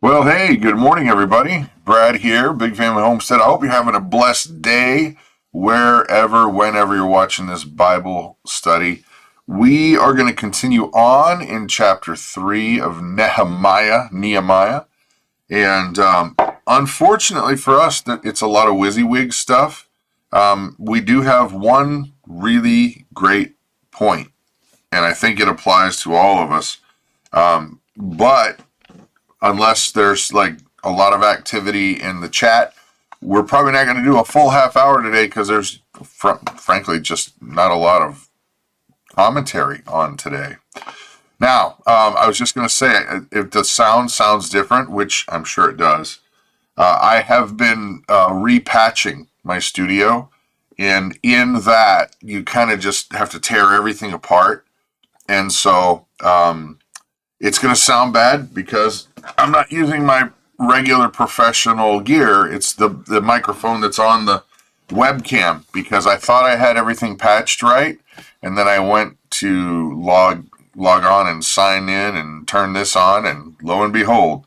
Well, hey, good morning, everybody. Brad here, Big Family Homestead. I hope you're having a blessed day wherever, whenever you're watching this Bible study. We are going to continue on in chapter 3 of Nehemiah. And unfortunately for us, it's a lot of WYSIWYG stuff. We do have one really great point, and I think it applies to all of us. But unless there's like a lot of activity in the chat, we're probably not going to do a full half hour today because there's frankly just not a lot of commentary on today. Now, I was just going to say, if the sound sounds different, which I'm sure it does, I have been repatching my studio, and in that you kind of just have to tear everything apart, and so it's going to sound bad because I'm not using my regular professional gear. It's the microphone that's on the webcam, because I thought I had everything patched right, and then I went to log on and sign in and turn this on, and lo and behold,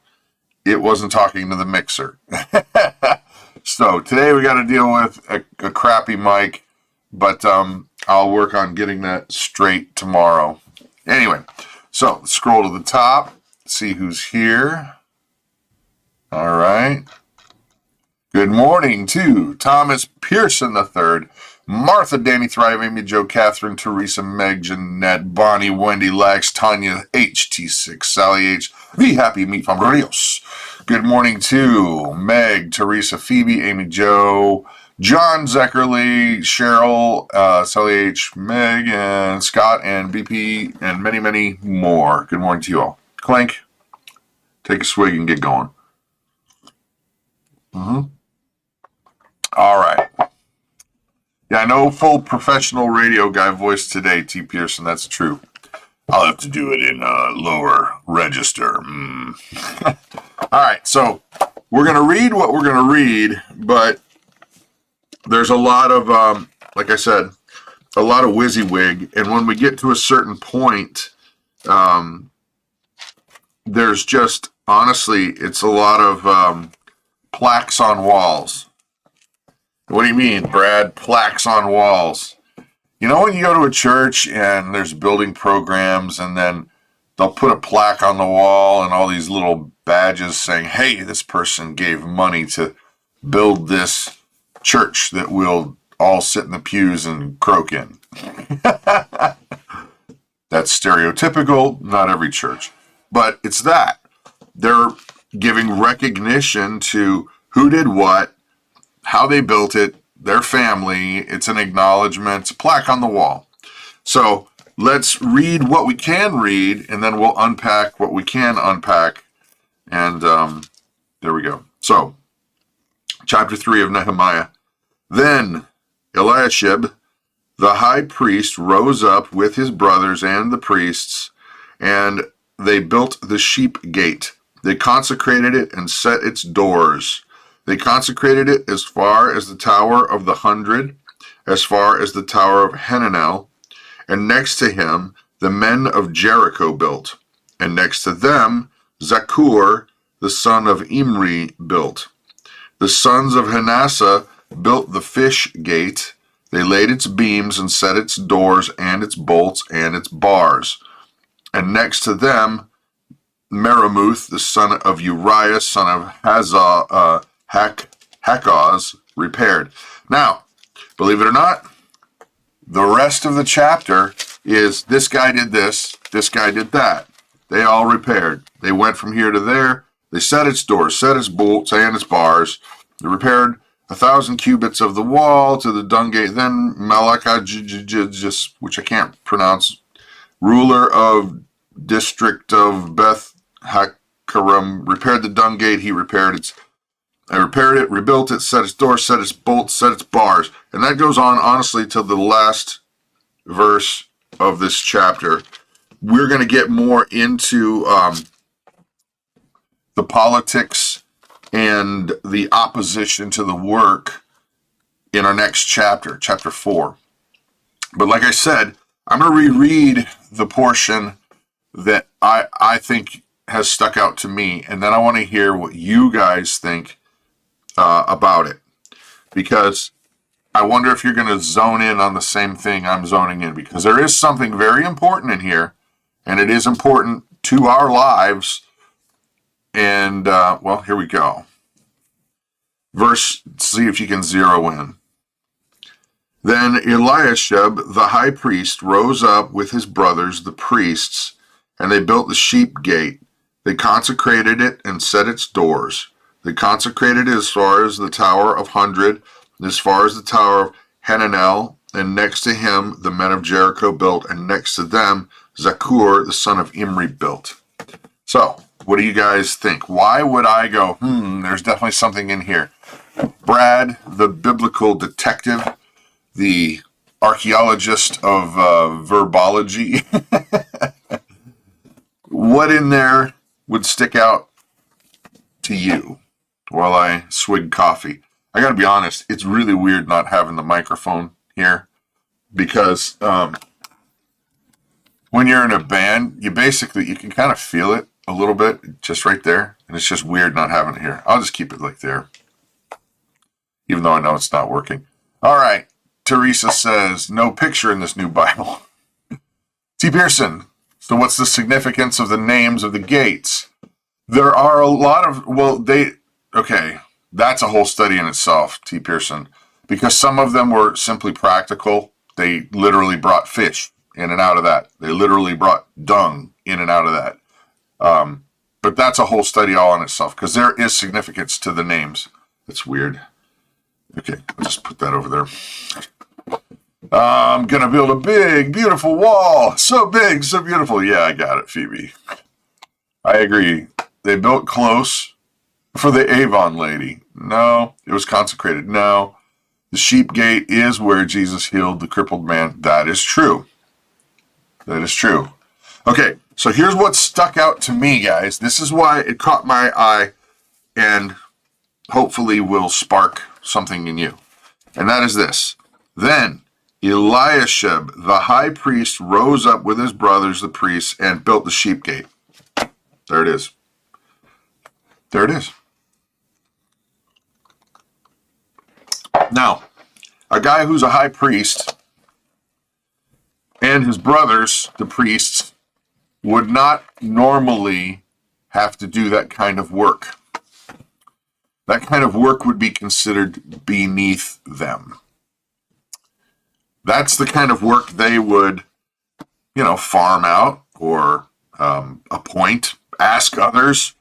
it wasn't talking to the mixer. So today we got to deal with a crappy mic, but I'll work on getting that straight tomorrow. Anyway, so scroll to the top, see who's here. All right. Good morning to Thomas Pearson III, Martha, Danny, Thrive, Amy, Joe, Catherine, Teresa, Meg, Jeanette, Bonnie, Wendy, Lax, Tanya, HT6, Sally H, The Happy Meat from Rios. Good morning to Meg, Teresa, Phoebe, Amy, Joe, John, Zeckerly, Cheryl, Sally H, Meg, and Scott, and BP, and many, many more. Good morning to you all. Clank, take a swig and get going. All right. Yeah, no full professional radio guy voice today, T. Pearson. That's true. I'll have to do it in a lower register. All right, so we're going to read what we're going to read, but there's a lot of, like I said, a lot of WYSIWYG, and when we get to a certain point, there's just, honestly, it's a lot of plaques on walls. What do you mean, Brad? Plaques on walls. You know when you go to a church and there's building programs, and then they'll put a plaque on the wall and all these little badges saying, hey, this person gave money to build this church that we'll all sit in the pews and croak in. That's stereotypical, not every church. But it's that. They're giving recognition to who did what, how they built it, their family. It's an acknowledgement. It's a plaque on the wall. So let's read what we can read, and then we'll unpack what we can unpack. And there we go. So, chapter 3 of Nehemiah. Then Eliashib, the high priest, rose up with his brothers and the priests, and they built the sheep gate. They consecrated it and set its doors. They consecrated it as far as the Tower of the 100, as far as the Tower of Hananel, and next to him the men of Jericho built, and next to them Zakur, the son of Imri, built. The sons of Hanassa built the fish gate. They laid its beams and set its doors and its bolts and its bars. And next to them Meremuth, the son of Uriah, son of Hakaz, repaired. Now, believe it or not, the rest of the chapter is this guy did this guy did that. They all repaired. They went from here to there. They set its doors, set its bolts and its bars. They repaired 1,000 cubits of the wall to the dung gate. Then Malachah, which I can't pronounce, ruler of district of Beth Hakaram, repaired the dung gate. He repaired its. I repaired it, rebuilt it, set its doors, set its bolts, set its bars. And that goes on, honestly, till the last verse of this chapter. We're going to get more into the politics and the opposition to the work in our next chapter, chapter 4. But like I said, I'm going to reread the portion that I think has stuck out to me, and then I want to hear what you guys think about it, because I wonder if you're going to zone in on the same thing I'm zoning in, because there is something very important in here, and it is important to our lives. And, well, here we go. See if you can zero in. Then Eliashib, the high priest, rose up with his brothers, the priests, and they built the sheep gate. They consecrated it and set its doors. They consecrated it as far as the Tower of 100, as far as the Tower of Hananel, and next to him the men of Jericho built, and next to them Zakur, the son of Imri, built. So, what do you guys think? Why would I go, there's definitely something in here? Brad, the biblical detective, the archaeologist of verbology, what in there would stick out to you while I swig coffee? I gotta be honest, it's really weird not having the microphone here, because when you're in a band, you can kind of feel it a little bit just right there, and it's just weird not having it here. I'll just keep it like there, even though I know it's not working. All right, Teresa says, no picture in this new Bible. T. Pearson, so what's the significance of the names of the gates? There are a lot of, okay, that's a whole study in itself, T. Pearson, because some of them were simply practical. They literally brought fish in and out of that. They literally brought dung in and out of that. But that's a whole study all in itself, because there is significance to the names. It's weird. Okay, I'll just put that over there. I'm going to build a big, beautiful wall. So big, so beautiful. Yeah, I got it, Phoebe. I agree. They built close for the Avon lady. No, it was consecrated. No, the sheep gate is where Jesus healed the crippled man. That is true. That is true. Okay, so here's what stuck out to me, guys. This is why it caught my eye and hopefully will spark something in you. And that is this. Then Eliashib, the high priest, rose up with his brothers, the priests, and built the sheep gate. There it is. There it is. Now, a guy who's a high priest and his brothers, the priests, would not normally have to do that kind of work. That kind of work would be considered beneath them. That's the kind of work they would, farm out or appoint, ask others,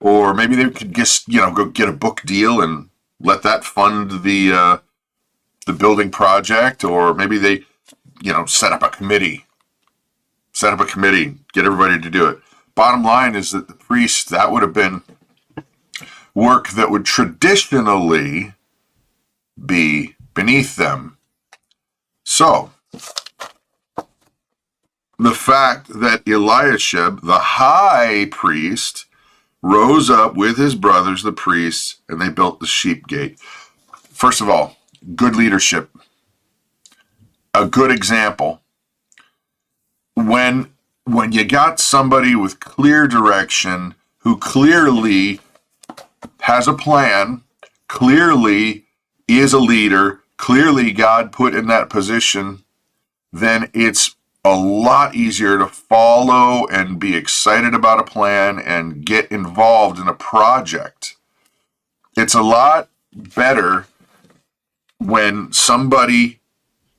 or maybe they could just, go get a book deal and let that fund the building project, or maybe they, set up a committee, get everybody to do it. Bottom line is that the priests, that would have been work that would traditionally be beneath them. So, the fact that Eliashib, the high priest, rose up with his brothers, the priests, and they built the sheep gate. First of all, good leadership. A good example. When you got somebody with clear direction, who clearly has a plan, clearly is a leader, clearly God put in that position, then it's a lot easier to follow and be excited about a plan and get involved in a project. It's a lot better when somebody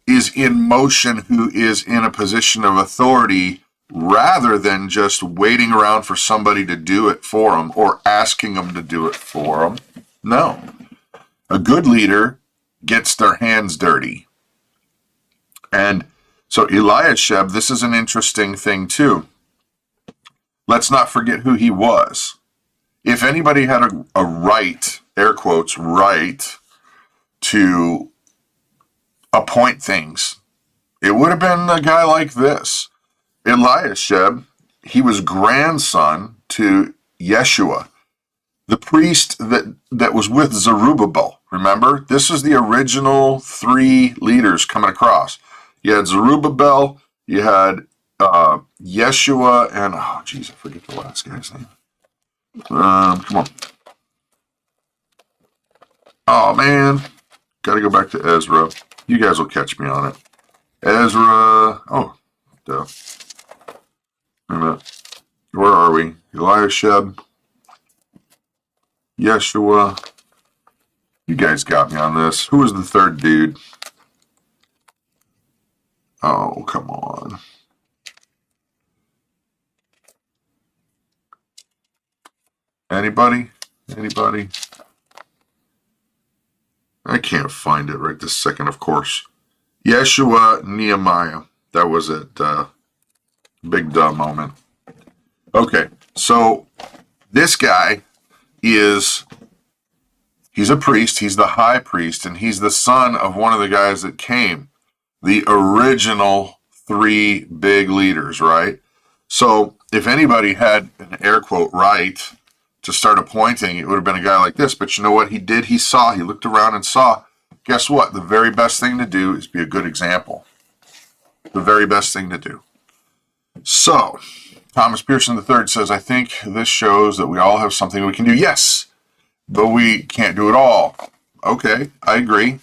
is in motion who is in a position of authority, rather than just waiting around for somebody to do it for them or asking them to do it for them. No. A good leader gets their hands dirty. And so Eliashib, this is an interesting thing too. Let's not forget who he was. If anybody had a right, air quotes, right, to appoint things, it would have been a guy like this. Eliashib, he was grandson to Yeshua, the priest that was with Zerubbabel. Remember, this is the original three leaders coming across. You had Zerubbabel, you had Yeshua and, oh, geez, I forget the last guy's name. Come on. Oh, man. Got to go back to Ezra. You guys will catch me on it. Ezra. Oh, duh. Wait a minute. Where are we? Eliashib. Yeshua. You guys got me on this. Who was the third dude? Oh, come on. Anybody? Anybody? I can't find it right this second, of course. Yeshua, Nehemiah. That was it. Big duh moment. Okay, so this guy he's a priest. He's the high priest, and he's the son of one of the guys that came. The original 3 big leaders, right? So if anybody had an air quote right to start appointing, it would have been a guy like this. But you know what he did? He looked around and saw, guess what? The very best thing to do is be a good example. The very best thing to do. So, Thomas Pearson III says, I think this shows that we all have something we can do. Yes, but we can't do it all. Okay, I agree.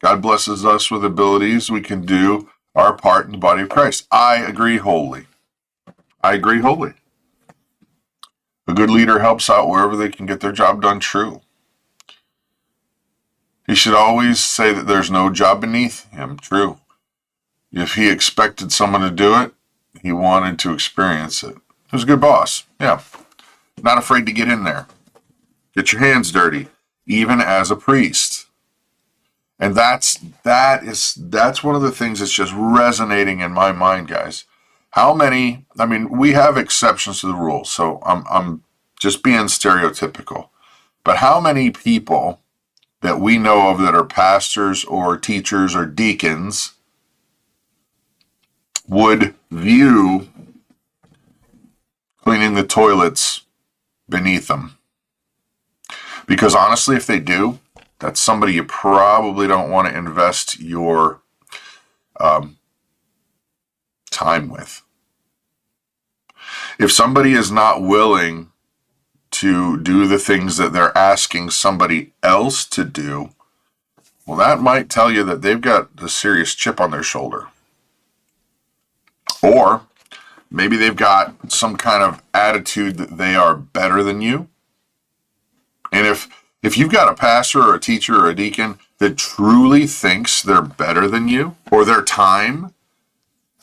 God blesses us with abilities. We can do our part in the body of Christ. I agree wholly. I agree wholly. A good leader helps out wherever they can get their job done. True. He should always say that there's no job beneath him. True. If he expected someone to do it, he wanted to experience it. He was a good boss. Yeah. Not afraid to get in there. Get your hands dirty, even as a priest. And that's one of the things that's just resonating in my mind, guys. How many, I mean, we have exceptions to the rule, so I'm just being stereotypical. But how many people that we know of that are pastors or teachers or deacons would view cleaning the toilets beneath them? Because honestly, if they do, that's somebody you probably don't want to invest your time with. If somebody is not willing to do the things that they're asking somebody else to do, well, that might tell you that they've got a serious chip on their shoulder. Or maybe they've got some kind of attitude that they are better than you. And if you've got a pastor or a teacher or a deacon that truly thinks they're better than you, or their time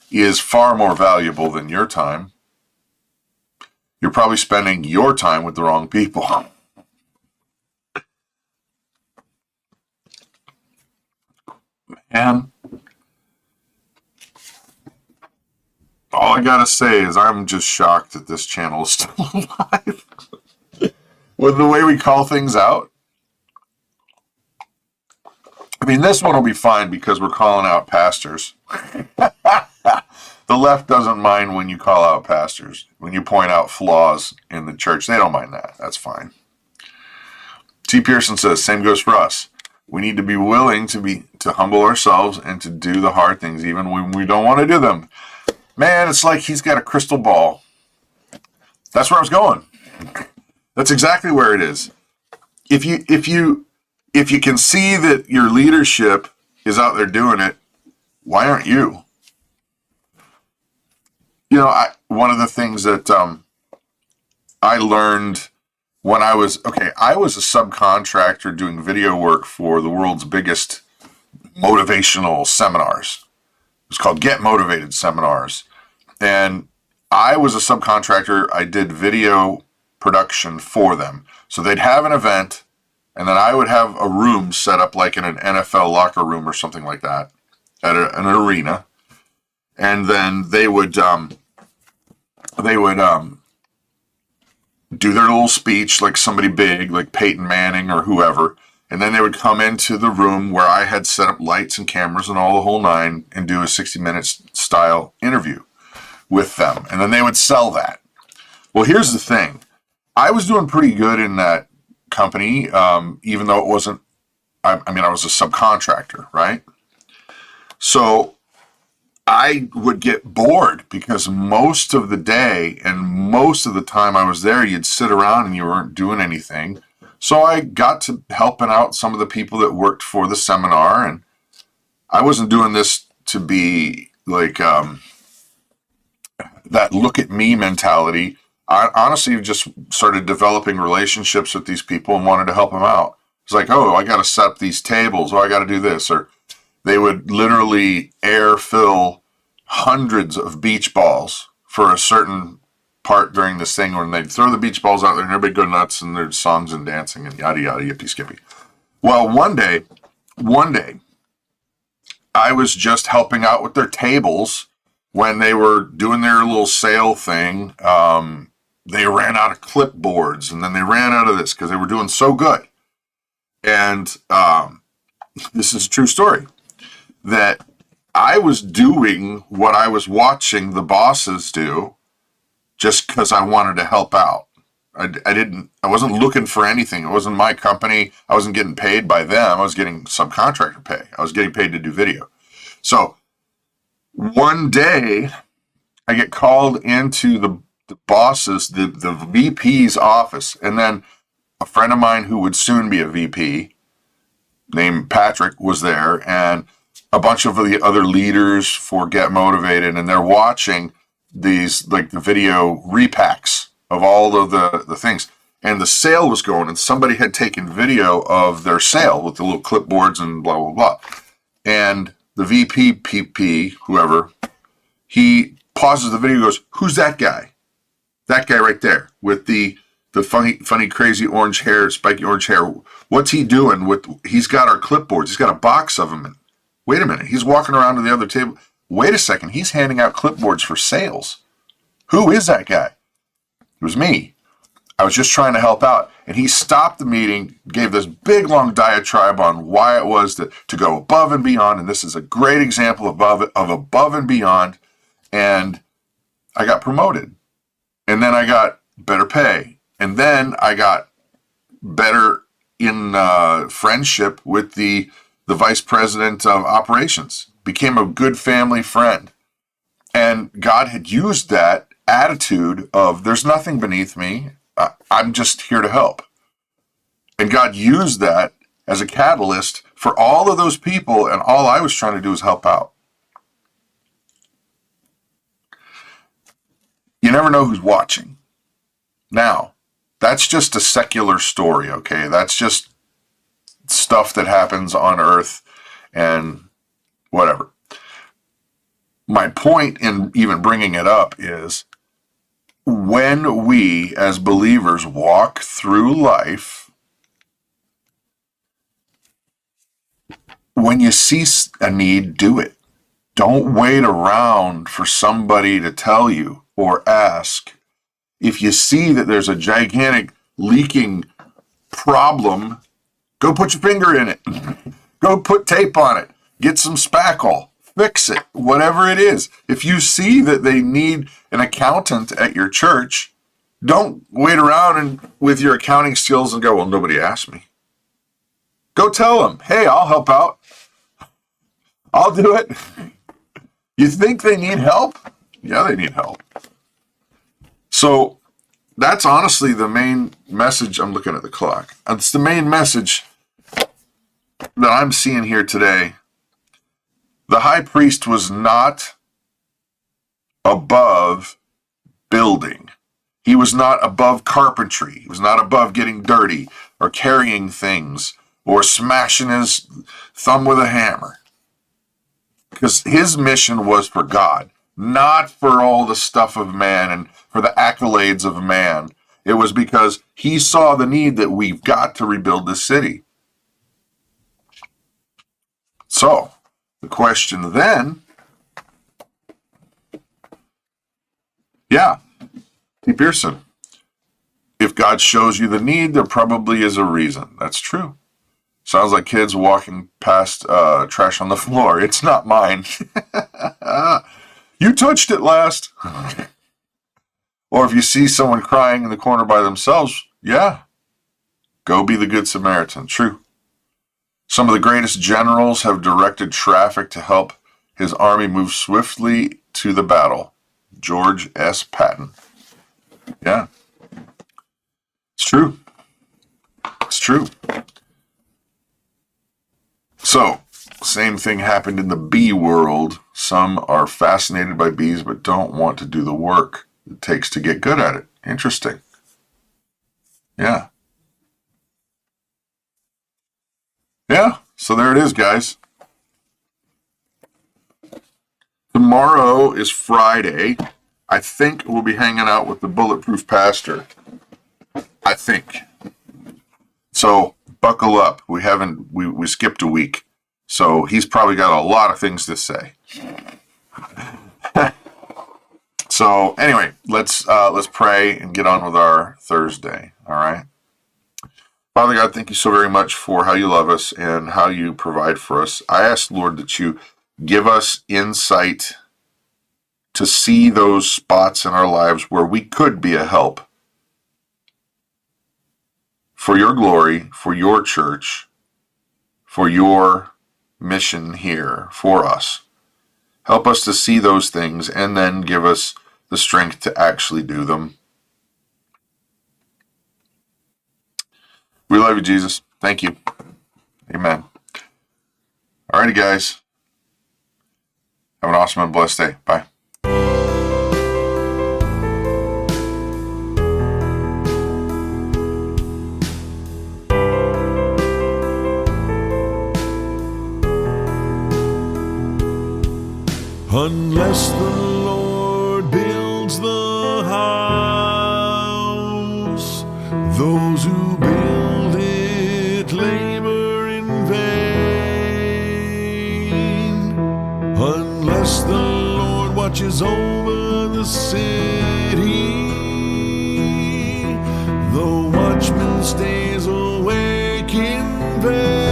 is far more valuable than your time, you're probably spending your time with the wrong people. Man, all I gotta say is I'm just shocked that this channel is still alive. With the way we call things out. I mean, this one will be fine because we're calling out pastors. The left doesn't mind when you call out pastors, when you point out flaws in the church. They don't mind that. That's fine. T. Pearson says, same goes for us. We need to be willing to humble ourselves and to do the hard things, even when we don't want to do them. Man, it's like he's got a crystal ball. That's where I was going. That's exactly where it is. If you can see that your leadership is out there doing it, why aren't you? You know, one of the things that I learned when I was a subcontractor doing video work for the world's biggest motivational seminars. It's called Get Motivated Seminars. And I was a subcontractor. I did video production for them. So they'd have an event, and then I would have a room set up like in an NFL locker room or something like that at an arena. And then they would do their little speech like somebody big, like Peyton Manning or whoever. And then they would come into the room where I had set up lights and cameras and all the whole nine and do a 60-minute style interview with them. And then they would sell that. Well, here's the thing. I was doing pretty good in that company, even though it wasn't, I was a subcontractor, right? So I would get bored because most of the day and most of the time I was there, you'd sit around and you weren't doing anything. So I got to helping out some of the people that worked for the seminar, and I wasn't doing this to be like that look at me mentality. I honestly just started developing relationships with these people and wanted to help them out. It's like, oh, I got to set up these tables. Oh, I got to do this. Or they would literally air fill hundreds of beach balls for a certain part during this thing when they'd throw the beach balls out there and everybody go nuts and there's songs and dancing and yada, yada, yippee skippy. Well, one day, I was just helping out with their tables when they were doing their little sale thing. They ran out of clipboards and then they ran out of this because they were doing so good. And this is a true story, that I was doing what I was watching the bosses do just because I wanted to help out. I wasn't looking for anything. It wasn't my company. I wasn't getting paid by them. I was getting subcontractor pay. I was getting paid to do video. So one day I get called into the boss's, the VP's office, and then a friend of mine who would soon be a VP named Patrick was there, and a bunch of the other leaders for Get Motivated, and they're watching these, like the video repacks of all of the things. And the sale was going, and somebody had taken video of their sale with the little clipboards and blah, blah, blah. And the VP, PP, whoever, he pauses the video and goes, "Who's that guy? That guy right there with the funny, crazy orange hair, spiky orange hair. What's he doing with, he's got our clipboards. He's got a box of them. And wait a minute, he's walking around to the other table. Wait a second, he's handing out clipboards for sales. Who is that guy?" It was me. I was just trying to help out. And he stopped the meeting, gave this big, long diatribe on why it was to go above and beyond. And this is a great example of above and beyond. And I got promoted. And then I got better pay. And then I got better in friendship with the vice president of operations. Became a good family friend. And God had used that attitude of, there's nothing beneath me. I'm just here to help. And God used that as a catalyst for all of those people, and all I was trying to do was help out. You never know who's watching. Now, that's just a secular story, okay? That's just stuff that happens on earth and whatever. My point in even bringing it up is, when we as believers walk through life, when you see a need, do it. Don't wait around for somebody to tell you or ask. If you see that there's a gigantic leaking problem, go put your finger in it. Go put tape on it. Get some spackle. Fix it, whatever it is. If you see that they need an accountant at your church, don't wait around and with your accounting skills and go, "Well, nobody asked me." Go tell them, "Hey, I'll help out. I'll do it." You think they need help? Yeah, they need help. So that's honestly the main message. I'm looking at the clock. It's the main message that I'm seeing here today. The high priest was not above building. He was not above carpentry. He was not above getting dirty or carrying things or smashing his thumb with a hammer. Because his mission was for God, not for all the stuff of man and for the accolades of man. It was because he saw the need that we've got to rebuild this city. So, the question then, T. Pearson, if God shows you the need, there probably is a reason. That's true. Sounds like kids walking past trash on the floor. It's not mine. You touched it last. Or if you see someone crying in the corner by themselves, go be the Good Samaritan. True. Some of the greatest generals have directed traffic to help his army moves swiftly to the battle. George S. Patton. Yeah. It's true. It's true. So, same thing happened in the bee world. Some are fascinated by bees but don't want to do the work it takes to get good at it. Interesting. Yeah. Yeah, so there it is, guys. Tomorrow is Friday. I think we'll be hanging out with the Bulletproof Pastor. I think. So buckle up. We skipped a week. So he's probably got a lot of things to say. So anyway, let's pray and get on with our Thursday. All right. Father God, thank you so very much for how you love us and how you provide for us. I ask, Lord, that you give us insight to see those spots in our lives where we could be a help for your glory, for your church, for your mission here for us. Help us to see those things and then give us the strength to actually do them. We love you, Jesus. Thank you. Amen. Alrighty, guys. Have an awesome and blessed day. Bye. Unless the Lord builds the house, those who build it labor in vain. Unless the Lord watches over the city, the watchman stays awake in vain.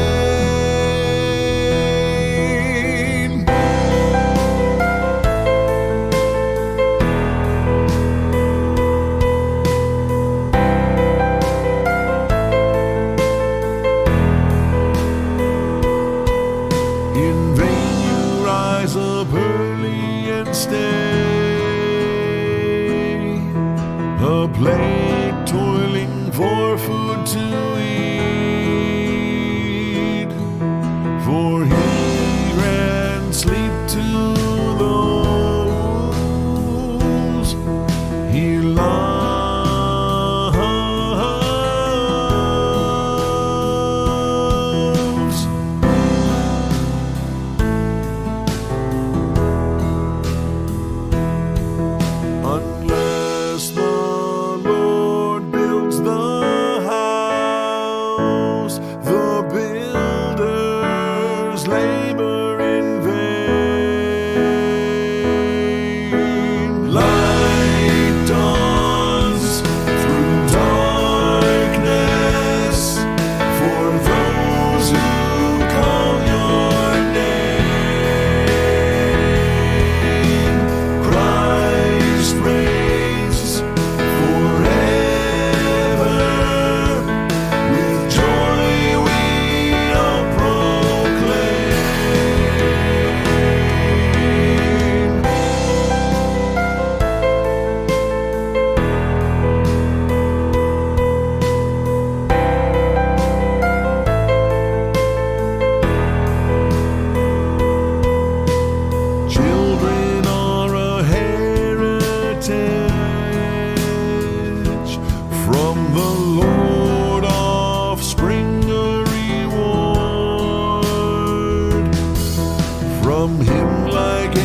Plate toiling for food to eat, for he grants sleep to those he loves. Unless the labor in vain. Light dawns through darkness for those who call your name. Christ reigns forever. With joy we are from the Lord, offspring a reward. From him like